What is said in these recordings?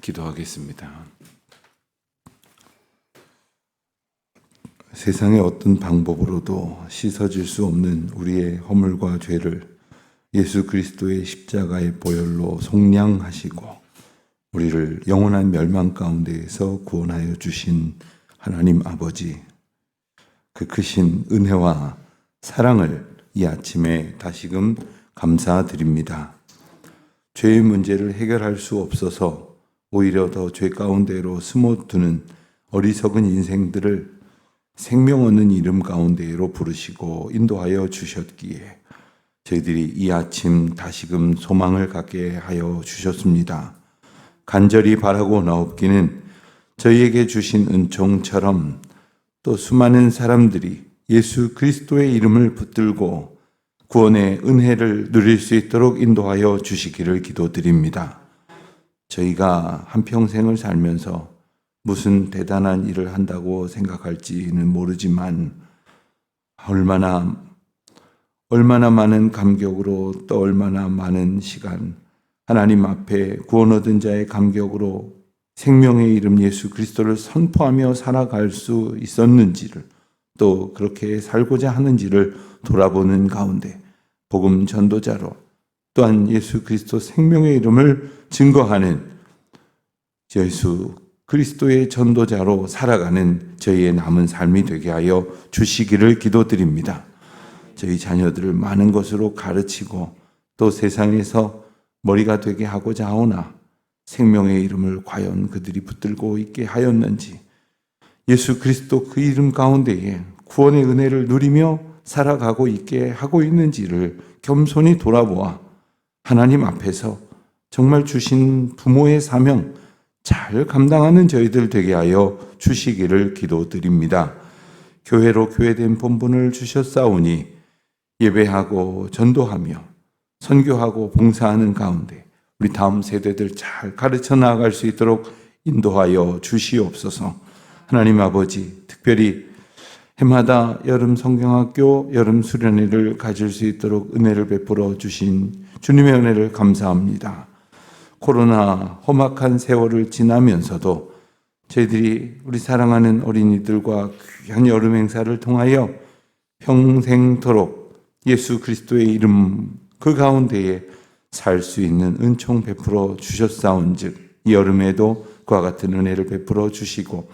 기도하겠습니다. 세상의 어떤 방법으로도 씻어질 수 없는 우리의 허물과 죄를 예수 그리스도의 십자가의 보혈로 속량하시고 우리를 영원한 멸망 가운데에서 구원하여 주신 하나님 아버지, 그 크신 은혜와 사랑을 이 아침에 다시금 감사드립니다. 죄의 문제를 해결할 수 없어서 오히려 더 죄 가운데로 스며드는 어리석은 인생들을 생명 얻는 이름 가운데로 부르시고 인도하여 주셨기에 저희들이 이 아침 다시금 소망을 갖게 하여 주셨습니다. 간절히 바라고 나옵기는 저희에게 주신 은총처럼 또 수많은 사람들이 예수 그리스도의 이름을 붙들고 구원의 은혜를 누릴 수 있도록 인도하여 주시기를 기도드립니다. 저희가 한평생을 살면서 무슨 대단한 일을 한다고 생각할지는 모르지만 얼마나 많은 감격으로 또 얼마나 많은 시간 하나님 앞에 구원 얻은 자의 감격으로 생명의 이름 예수 그리스도를 선포하며 살아갈 수 있었는지를 또 그렇게 살고자 하는지를 돌아보는 가운데 복음 전도자로 또한 예수 그리스도 생명의 이름을 증거하는 예수 그리스도의 전도자로 살아가는 저희의 남은 삶이 되게 하여 주시기를 기도드립니다. 저희 자녀들을 많은 것으로 가르치고 또 세상에서 머리가 되게 하고자 하오나 생명의 이름을 과연 그들이 붙들고 있게 하였는지 예수 그리스도 그 이름 가운데에 구원의 은혜를 누리며 살아가고 있게 하고 있는지를 겸손히 돌아보아 하나님 앞에서 정말 주신 부모의 사명 잘 감당하는 저희들 되게 하여 주시기를 기도드립니다. 교회로 교회된 본분을 주셨사오니 예배하고 전도하며 선교하고 봉사하는 가운데 우리 다음 세대들 잘 가르쳐 나아갈 수 있도록 인도하여 주시옵소서. 하나님 아버지, 특별히 해마다 여름 성경학교 여름 수련회를 가질 수 있도록 은혜를 베풀어 주신 주님의 은혜를 감사합니다. 코로나 험악한 세월을 지나면서도 저희들이 우리 사랑하는 어린이들과 귀한 여름 행사를 통하여 평생토록 예수 그리스도의 이름 그 가운데에 살 수 있는 은총 베풀어 주셨사온즉 이 여름에도 그와 같은 은혜를 베풀어 주시고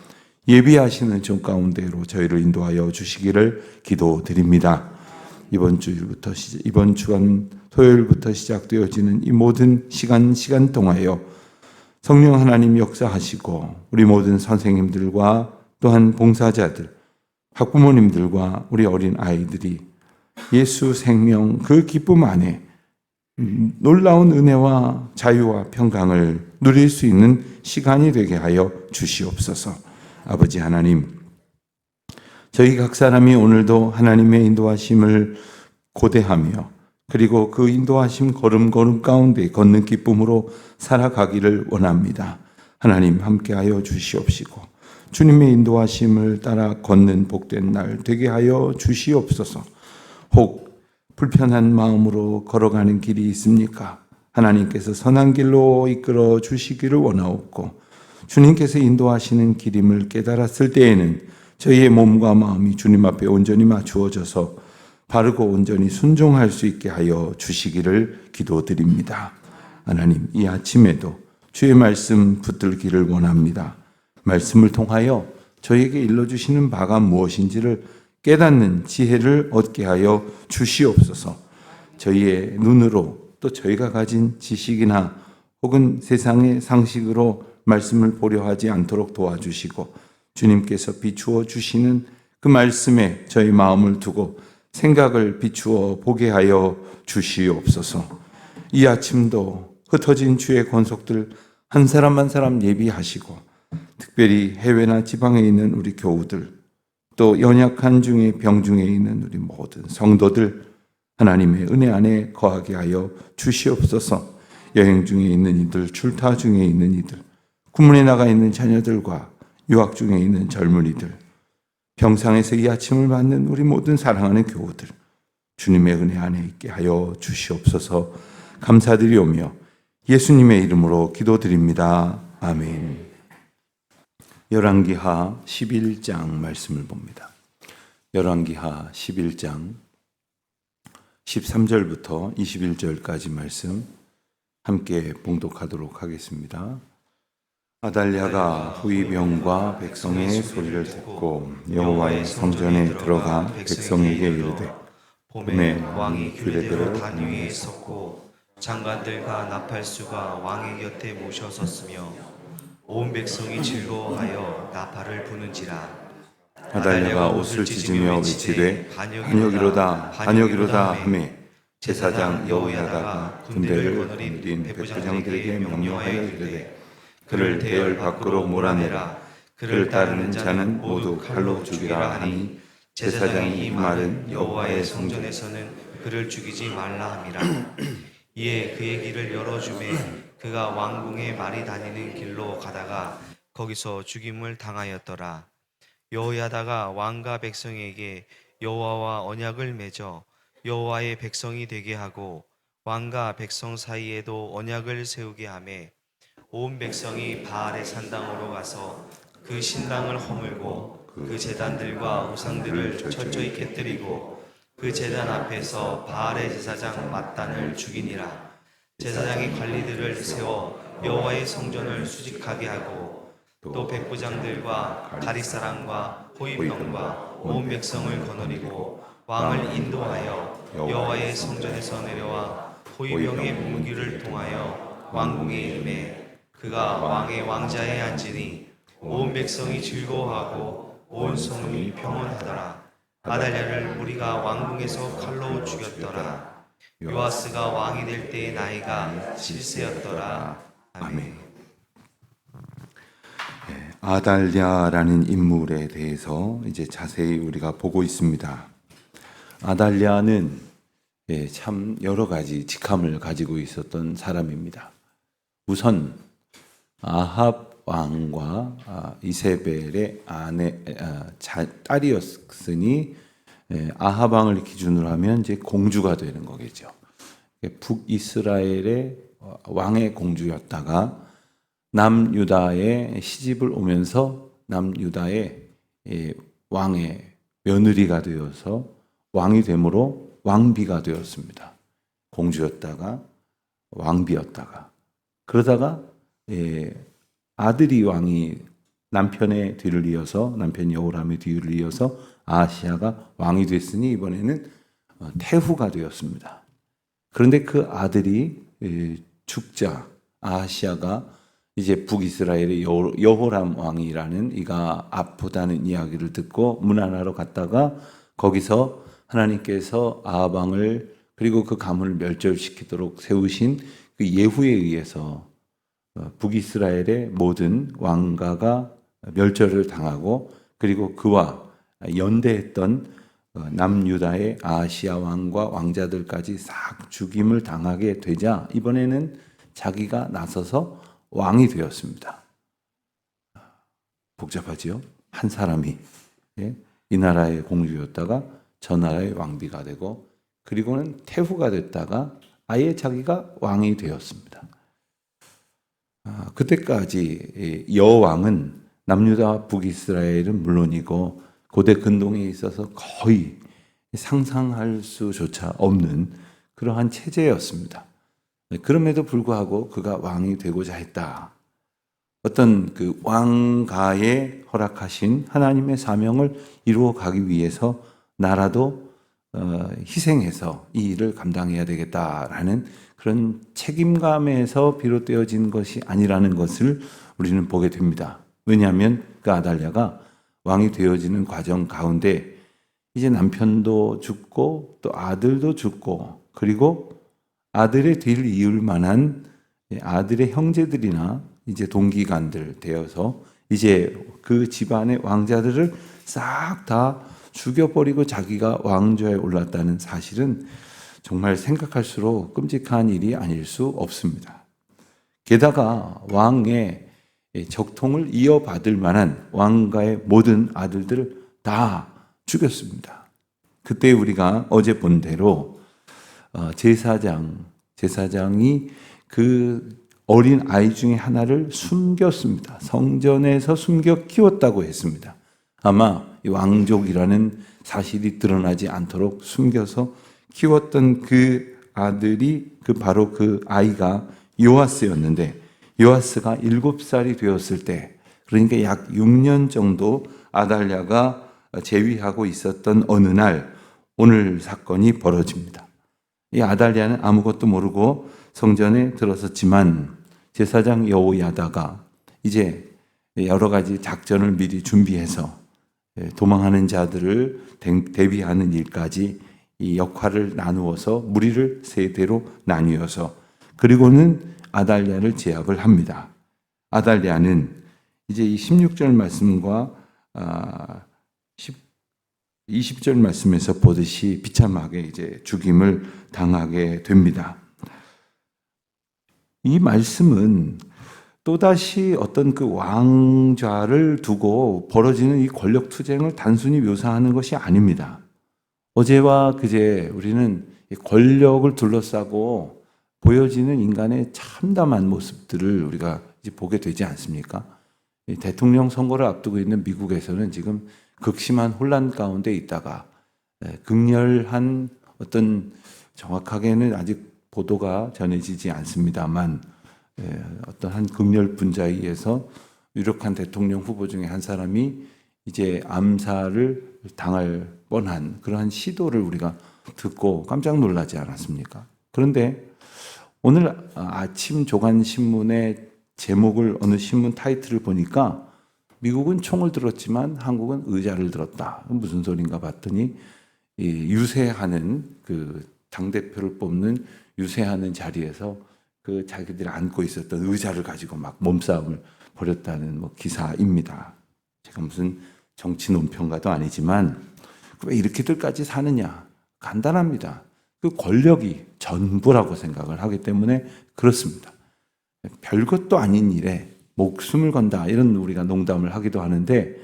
예비하시는 은총 가운데로 저희를 인도하여 주시기를 기도드립니다. 이번 주간 토요일부터 시작되어지는 이 모든 시간 동하여 성령 하나님 역사하시고 우리 모든 선생님들과 또한 봉사자들, 학부모님들과 우리 어린 아이들이 예수 생명 그 기쁨 안에 놀라운 은혜와 자유와 평강을 누릴 수 있는 시간이 되게 하여 주시옵소서. 아버지 하나님, 저희 각 사람이 오늘도 하나님의 인도하심을 고대하며 그리고 그 인도하심 걸음 가운데 걷는 기쁨으로 살아가기를 원합니다. 하나님 함께하여 주시옵시고 주님의 인도하심을 따라 걷는 복된 날 되게 하여 주시옵소서. 혹 불편한 마음으로 걸어가는 길이 있습니까? 하나님께서 선한 길로 이끌어 주시기를 원하옵고 주님께서 인도하시는 길임을 깨달았을 때에는 저희의 몸과 마음이 주님 앞에 온전히 맞추어져서 바르고 온전히 순종할 수 있게 하여 주시기를 기도드립니다. 하나님, 이 아침에도 주의 말씀 붙들기를 원합니다. 말씀을 통하여 저희에게 일러주시는 바가 무엇인지를 깨닫는 지혜를 얻게 하여 주시옵소서. 저희의 눈으로 또 저희가 가진 지식이나 혹은 세상의 상식으로 말씀을 보려 하지 않도록 도와주시고 주님께서 비추어 주시는 그 말씀에 저희 마음을 두고 생각을 비추어 보게 하여 주시옵소서. 이 아침도 흩어진 주의 권속들 한 사람 한 사람 예비하시고 특별히 해외나 지방에 있는 우리 교우들 또 연약한 중에 병 중에 있는 우리 모든 성도들 하나님의 은혜 안에 거하게 하여 주시옵소서. 여행 중에 있는 이들, 출타 중에 있는 이들, 군문에 나가 있는 자녀들과 유학 중에 있는 젊은이들, 병상에서 이 아침을 맞는 우리 모든 사랑하는 교우들 주님의 은혜 안에 있게 하여 주시옵소서. 감사드리오며 예수님의 이름으로 기도드립니다. 아멘. 열왕기하 11장 말씀을 봅니다. 열왕기하 11장 13절부터 21절까지 말씀 함께 봉독하도록 하겠습니다. 아달랴가 후위병과 백성의 소리를 듣고 여호와의 성전에 들어가 백성에게 이르되 봄에 왕이 규례대로 단 위에 섰고 장관들과 나팔수가 왕의 곁에 모셔 섰으며 온 백성이 즐거워하여 나팔을 부는지라. 아달랴가 옷을 찢으며 외치되 반역이로다 반역이로다 하매 제사장 여호야다가 군대를 거느린 백부장들에게 명령하여 이르되 그를 대열 밖으로 몰아내라. 그를 따르는 자는 모두 칼로 죽이라 하니 제사장이 이 말은 여호와의 성전에서는 그를 죽이지 말라 함이라. 이에 그의 길을 열어주매 그가 왕궁에 말이 다니는 길로 가다가 거기서 죽임을 당하였더라. 여호야다가 왕과 백성에게 여호와와 언약을 맺어 여호와의 백성이 되게 하고 왕과 백성 사이에도 언약을 세우게 하매 온 백성이 바알의 산당으로 가서 그 신당을 허물고 그 제단들과 우상들을 철저히 깨뜨리고 그 제단 앞에서 바알의 제사장 맏단을 죽이니라. 제사장의 관리들을 세워 여호와의 성전을 수직하게 하고 또 백부장들과 가릿사람과 호위병과 온 백성을 거느리고 왕을 인도하여 여호와의 성전에서 내려와 호위병의 무기를 통하여 왕궁에 이르매 그가 왕의 왕자에 앉으니 온 백성이 즐거워하고 온 성이 평온하더라. 아달랴를 무리가 왕궁에서 칼로 죽였더라. 요아스가 왕이 될 때의 나이가 7세였더라. 아멘. 아달랴라는 인물에 대해서 이제 자세히 우리가 보고 있습니다. 아달랴는 참 여러 가지 직함을 가지고 있었던 사람입니다. 우선 아합 왕과 이세벨의 딸이었으니 아합 왕을 기준으로 하면 이제 공주가 되는 거겠죠. 북이스라엘의 왕의 공주였다가 남유다에 시집을 오면서 남유다의 왕의 며느리가 되어서 왕이 되므로 왕비가 되었습니다. 공주였다가 왕비였다가 그러다가 아들이 왕이 남편의 뒤를 이어서 남편 여호람의 뒤를 이어서 아하시아가 왕이 됐으니 이번에는 태후가 되었습니다. 그런데 그 아들이 죽자 아하시아가 이제 북이스라엘의 여호람 왕이라는 이가 아프다는 이야기를 듣고 문안하러 갔다가 거기서 하나님께서 아합 왕을 그리고 그 가문을 멸절시키도록 세우신 그 예후에 의해서 북이스라엘의 모든 왕가가 멸절을 당하고 그리고 그와 연대했던 남유다의 아하시아 왕과 왕자들까지 싹 죽임을 당하게 되자 이번에는 자기가 나서서 왕이 되었습니다. 복잡하지요? 한 사람이 이 나라의 공주였다가 저 나라의 왕비가 되고 그리고는 태후가 됐다가 아예 자기가 왕이 되었습니다. 그때까지 여왕은 남유다 북이스라엘은 물론이고 고대 근동에 있어서 거의 상상할 수조차 없는 그러한 체제였습니다. 그럼에도 불구하고 그가 왕이 되고자 했다. 어떤 그 왕가에 허락하신 하나님의 사명을 이루어 가기 위해서 나라도 희생해서 이 일을 감당해야 되겠다라는 그런 책임감에서 비롯되어진 것이 아니라는 것을 우리는 보게 됩니다. 왜냐하면 그 아달랴가 왕이 되어지는 과정 가운데 이제 남편도 죽고 또 아들도 죽고 그리고 아들의 뒤를 이을 만한 아들의 형제들이나 이제 동기간들 되어서 이제 그 집안의 왕자들을 싹 다 죽여버리고 자기가 왕좌에 올랐다는 사실은 정말 생각할수록 끔찍한 일이 아닐 수 없습니다. 게다가 왕의 적통을 이어받을 만한 왕가의 모든 아들들을 다 죽였습니다. 그때 우리가 어제 본 대로 제사장이 그 어린 아이 중에 하나를 숨겼습니다. 성전에서 숨겨 키웠다고 했습니다. 아마 이 왕족이라는 사실이 드러나지 않도록 숨겨서 키웠던 그 아들이 바로 그 아이가 요아스였는데, 요아스가 7살이 되었을 때, 그러니까 약 6년 정도 아달랴가 재위하고 있었던 어느 날 오늘 사건이 벌어집니다. 이 아달랴는 아무것도 모르고 성전에 들어섰지만 제사장 여호야다가 이제 여러 가지 작전을 미리 준비해서 도망하는 자들을 대비하는 일까지 이 역할을 나누어서 무리를 세 대로 나뉘어서 그리고는 아달랴를 제압을 합니다. 아달랴는 이제 이 16절 말씀과 20절 말씀에서 보듯이 비참하게 이제 죽임을 당하게 됩니다. 이 말씀은 또다시 어떤 그 왕좌를 두고 벌어지는 이 권력 투쟁을 단순히 묘사하는 것이 아닙니다. 어제와 그제 우리는 권력을 둘러싸고 보여지는 인간의 참담한 모습들을 우리가 이제 보게 되지 않습니까? 대통령 선거를 앞두고 있는 미국에서는 지금 극심한 혼란 가운데 있다가 극렬한 어떤, 정확하게는 아직 보도가 전해지지 않습니다만, 어떤 한 극렬 분자에 의해서 유력한 대통령 후보 중에 한 사람이 이제 암살을 당할 뻔한 그러한 시도를 우리가 듣고 깜짝 놀라지 않았습니까? 그런데 오늘 아침 조간신문의 제목을, 어느 신문 타이틀을 보니까 미국은 총을 들었지만 한국은 의자를 들었다. 무슨 소린가 봤더니 유세하는 그 당대표를 뽑는 유세하는 자리에서 그 자기들이 안고 있었던 의자를 가지고 막 몸싸움을 벌였다는 기사입니다. 제가 무슨 정치 논평가도 아니지만 왜 이렇게들까지 사느냐? 간단합니다. 그 권력이 전부라고 생각을 하기 때문에 그렇습니다. 별것도 아닌 일에 목숨을 건다, 이런 우리가 농담을 하기도 하는데,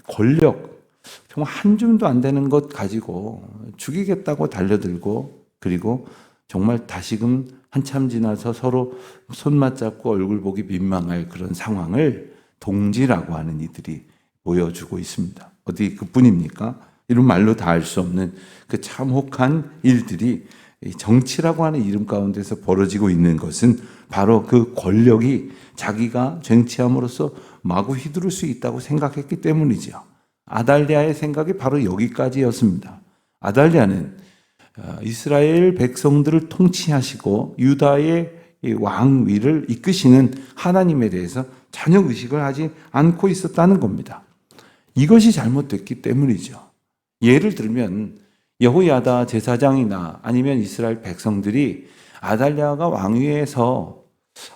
권력, 정말 한 줌도 안 되는 것 가지고 죽이겠다고 달려들고, 그리고 정말 다시금 한참 지나서 서로 손 맞잡고 얼굴 보기 민망할 그런 상황을 동지라고 하는 이들이 보여주고 있습니다. 어디 그뿐입니까? 이런 말로 다 알 수 없는 그 참혹한 일들이 정치라고 하는 이름 가운데서 벌어지고 있는 것은 바로 그 권력이 자기가 쟁취함으로써 마구 휘두를 수 있다고 생각했기 때문이죠. 아달랴의 생각이 바로 여기까지였습니다. 아달랴는 이스라엘 백성들을 통치하시고 유다의 왕위를 이끄시는 하나님에 대해서 전혀 의식을 하지 않고 있었다는 겁니다. 이것이 잘못됐기 때문이죠. 예를 들면 여호야다 제사장이나 아니면 이스라엘 백성들이 아달랴가 왕위에서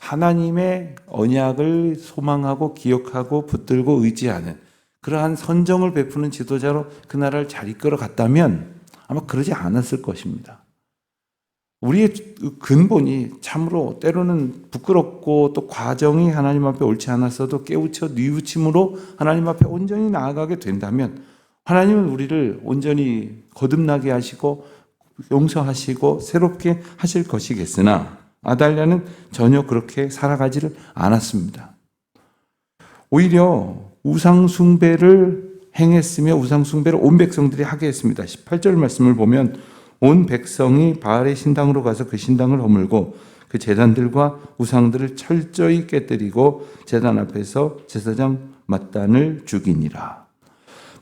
하나님의 언약을 소망하고 기억하고 붙들고 의지하는 그러한 선정을 베푸는 지도자로 그 나라를 잘 이끌어 갔다면 아마 그러지 않았을 것입니다. 우리의 근본이 참으로 때로는 부끄럽고 또 과정이 하나님 앞에 옳지 않았어도 깨우쳐 뉘우침으로 하나님 앞에 온전히 나아가게 된다면 하나님은 우리를 온전히 거듭나게 하시고 용서하시고 새롭게 하실 것이겠으나 아달랴는 전혀 그렇게 살아가지를 않았습니다. 오히려 우상숭배를 행했으며 우상숭배를 온 백성들이 하게 했습니다. 18절 말씀을 보면 온 백성이 바알의 신당으로 가서 그 신당을 허물고 그 제단들과 우상들을 철저히 깨뜨리고 제단 앞에서 제사장 mat단을 죽이니라.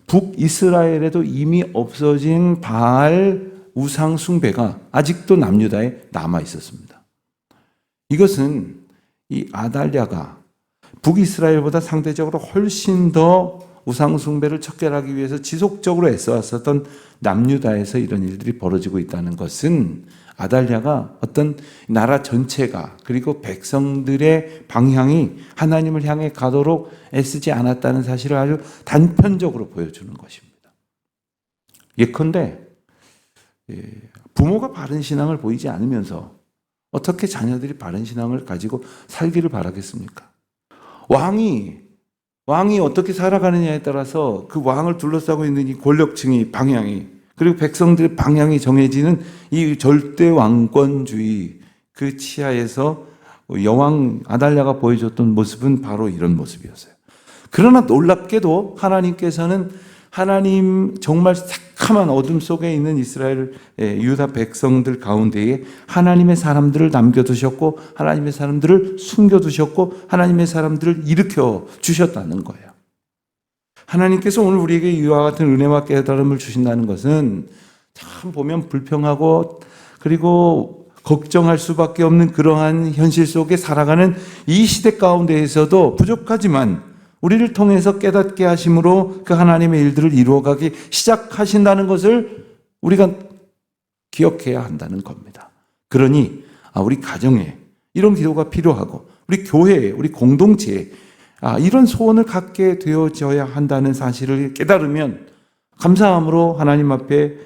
북이스라엘에도 이미 없어진 바알 우상 숭배가 아직도 남유다에 남아 있었습니다. 이것은 이 아달랴가 북이스라엘보다 상대적으로 훨씬 더 우상 숭배를 척결하기 위해서 지속적으로 애써왔었던 남유다에서 이런 일들이 벌어지고 있다는 것은 아달랴가 어떤 나라 전체가 그리고 백성들의 방향이 하나님을 향해 가도록 애쓰지 않았다는 사실을 아주 단편적으로 보여주는 것입니다. 예컨대 부모가 바른 신앙을 보이지 않으면서 어떻게 자녀들이 바른 신앙을 가지고 살기를 바라겠습니까? 왕이 어떻게 살아가느냐에 따라서 그 왕을 둘러싸고 있는 이 권력층이 방향이 그리고 백성들의 방향이 정해지는 이 절대 왕권주의 그 치하에서 여왕 아달랴가 보여줬던 모습은 바로 이런 모습이었어요. 그러나 놀랍게도 하나님께서는 하나님 정말 새카만 어둠 속에 있는 이스라엘 유다 백성들 가운데에 하나님의 사람들을 남겨두셨고 하나님의 사람들을 숨겨두셨고 하나님의 사람들을 일으켜 주셨다는 거예요. 하나님께서 오늘 우리에게 이와 같은 은혜와 깨달음을 주신다는 것은 참 보면 불평하고 그리고 걱정할 수밖에 없는 그러한 현실 속에 살아가는 이 시대 가운데에서도 부족하지만 우리를 통해서 깨닫게 하심으로 그 하나님의 일들을 이루어가기 시작하신다는 것을 우리가 기억해야 한다는 겁니다. 그러니 우리 가정에 이런 기도가 필요하고 우리 교회에 우리 공동체에 이런 소원을 갖게 되어져야 한다는 사실을 깨달으면 감사함으로 하나님 앞에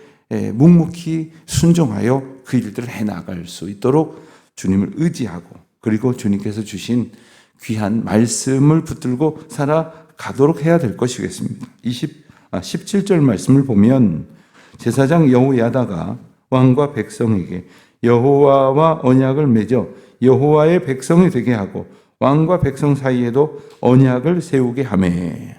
묵묵히 순종하여 그 일들을 해나갈 수 있도록 주님을 의지하고 그리고 주님께서 주신 귀한 말씀을 붙들고 살아가도록 해야 될 것이겠습니다. 17절 말씀을 보면 제사장 여호야다가 왕과 백성에게 여호와와 언약을 맺어 여호와의 백성이 되게 하고 왕과 백성 사이에도 언약을 세우게 하매.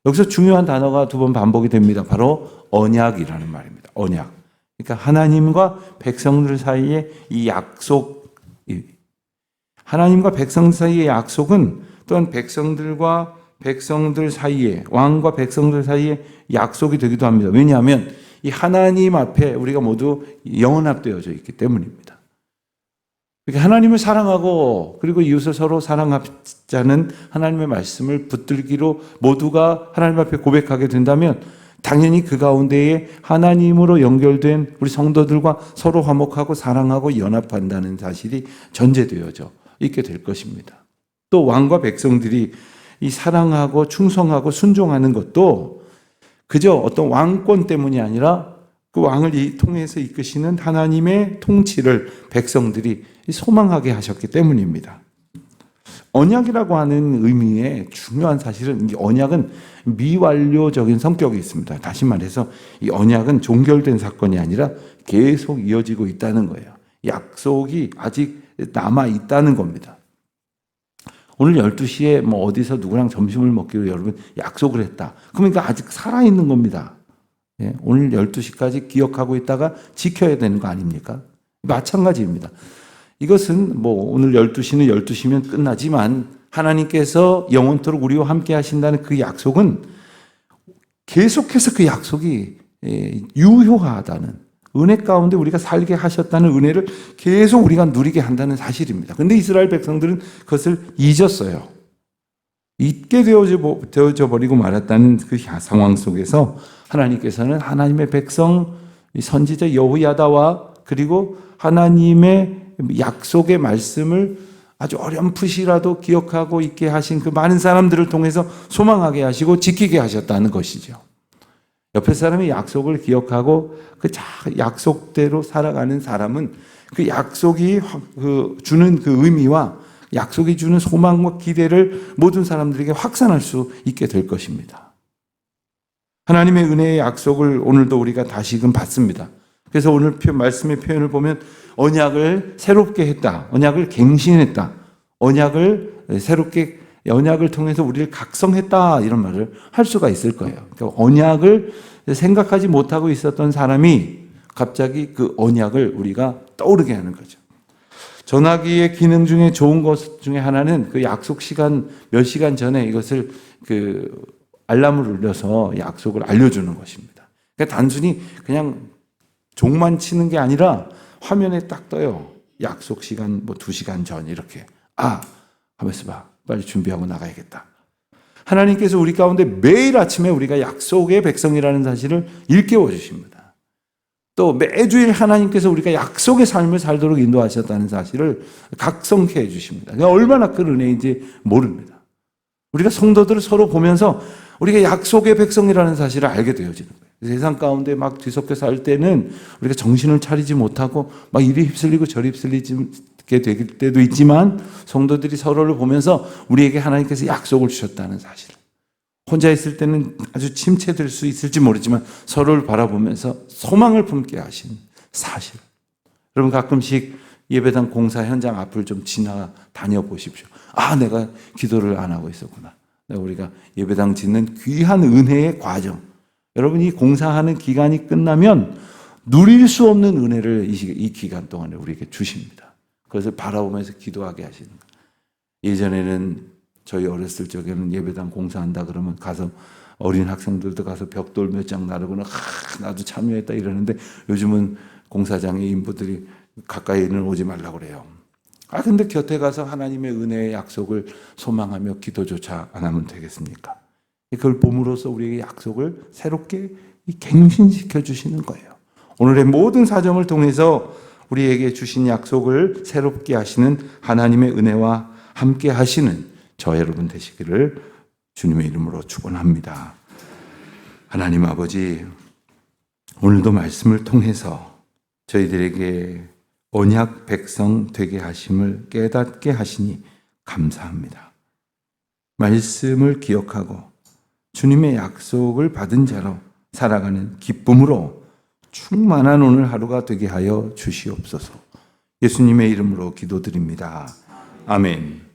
여기서 중요한 단어가 두 번 반복이 됩니다. 바로 언약이라는 말입니다. 언약. 그러니까 하나님과 백성들 사이의 이 약속, 하나님과 백성 사이의 약속은 또한 백성들과 백성들 사이에 왕과 백성들 사이에 약속이 되기도 합니다. 왜냐하면 이 하나님 앞에 우리가 모두 연합되어져 있기 때문입니다. 그러니까 하나님을 사랑하고 그리고 이웃을 서로 사랑하자는 하나님의 말씀을 붙들기로 모두가 하나님 앞에 고백하게 된다면 당연히 그 가운데에 하나님으로 연결된 우리 성도들과 서로 화목하고 사랑하고 연합한다는 사실이 전제되어져 있게 될 것입니다. 또 왕과 백성들이 이 사랑하고 충성하고 순종하는 것도 그저 어떤 왕권 때문이 아니라 그 왕을 통해서 이끄시는 하나님의 통치를 백성들이 소망하게 하셨기 때문입니다. 언약이라고 하는 의미의 중요한 사실은 이 언약은 미완료적인 성격이 있습니다. 다시 말해서 이 언약은 종결된 사건이 아니라 계속 이어지고 있다는 거예요. 약속이 아직 남아 있다는 겁니다. 오늘 12시에 뭐 어디서 누구랑 점심을 먹기로 여러분 약속을 했다. 그러니까 아직 살아있는 겁니다. 예, 오늘 12시까지 기억하고 있다가 지켜야 되는 거 아닙니까? 마찬가지입니다. 이것은 뭐 오늘 12시는 12시면 끝나지만 하나님께서 영원토록 우리와 함께 하신다는 그 약속은 계속해서 그 약속이 유효하다는 은혜 가운데 우리가 살게 하셨다는 은혜를 계속 우리가 누리게 한다는 사실입니다. 그런데 이스라엘 백성들은 그것을 잊었어요. 잊게 되어져 버리고 말았다는 그 상황 속에서 하나님께서는 하나님의 백성 선지자 여호야다와 그리고 하나님의 약속의 말씀을 아주 어렴풋이라도 기억하고 있게 하신 그 많은 사람들을 통해서 소망하게 하시고 지키게 하셨다는 것이죠. 옆에 사람이 약속을 기억하고 그 약속대로 살아가는 사람은 그 약속이 주는 그 의미와 약속이 주는 소망과 기대를 모든 사람들에게 확산할 수 있게 될 것입니다. 하나님의 은혜의 약속을 오늘도 우리가 다시금 받습니다. 그래서 오늘 말씀의 표현을 보면 언약을 새롭게 했다. 언약을 갱신했다. 언약을 통해서 우리를 각성했다. 이런 말을 할 수가 있을 거예요. 그러니까 언약을 생각하지 못하고 있었던 사람이 갑자기 그 언약을 우리가 떠오르게 하는 거죠. 전화기의 기능 중에 좋은 것 중에 하나는 그 약속 시간 몇 시간 전에 이것을 그 알람을 울려서 약속을 알려주는 것입니다. 그러니까 단순히 그냥 종만 치는 게 아니라 화면에 딱 떠요. 약속 시간 뭐 2시간 전 이렇게. 하면서 봐. 빨리 준비하고 나가야겠다. 하나님께서 우리 가운데 매일 아침에 우리가 약속의 백성이라는 사실을 일깨워 주십니다. 또 매주일 하나님께서 우리가 약속의 삶을 살도록 인도하셨다는 사실을 각성케 해 주십니다. 얼마나 큰 은혜인지 모릅니다. 우리가 성도들을 서로 보면서 우리가 약속의 백성이라는 사실을 알게 되어지는 거예요. 세상 가운데 막 뒤섞여 살 때는 우리가 정신을 차리지 못하고 막 이리 휩쓸리고 저리 휩쓸리게 될 때도 있지만 성도들이 서로를 보면서 우리에게 하나님께서 약속을 주셨다는 사실. 혼자 있을 때는 아주 침체될 수 있을지 모르지만 서로를 바라보면서 소망을 품게 하신 사실. 여러분 가끔씩 예배당 공사 현장 앞을 좀 지나다녀 보십시오. 아, 내가 기도를 안 하고 있었구나. 우리가 예배당 짓는 귀한 은혜의 과정. 여러분, 이 공사하는 기간이 끝나면 누릴 수 없는 은혜를 이 기간 동안에 우리에게 주십니다. 그것을 바라보면서 기도하게 하시는 거예요. 예전에는 저희 어렸을 적에는 예배당 공사한다 그러면 가서 어린 학생들도 가서 벽돌 몇 장 나르고는 나도 참여했다 이러는데, 요즘은 공사장의 인부들이 가까이는 오지 말라고 그래요. 근데 곁에 가서 하나님의 은혜의 약속을 소망하며 기도조차 안 하면 되겠습니까? 그걸 봄으로써 우리에게 약속을 새롭게 갱신시켜 주시는 거예요. 오늘의 모든 사정을 통해서 우리에게 주신 약속을 새롭게 하시는 하나님의 은혜와 함께 하시는 저 여러분 되시기를 주님의 이름으로 축원합니다. 하나님 아버지, 오늘도 말씀을 통해서 저희들에게 언약 백성 되게 하심을 깨닫게 하시니 감사합니다. 말씀을 기억하고 주님의 약속을 받은 자로 살아가는 기쁨으로 충만한 오늘 하루가 되게 하여 주시옵소서. 예수님의 이름으로 기도드립니다. 아멘.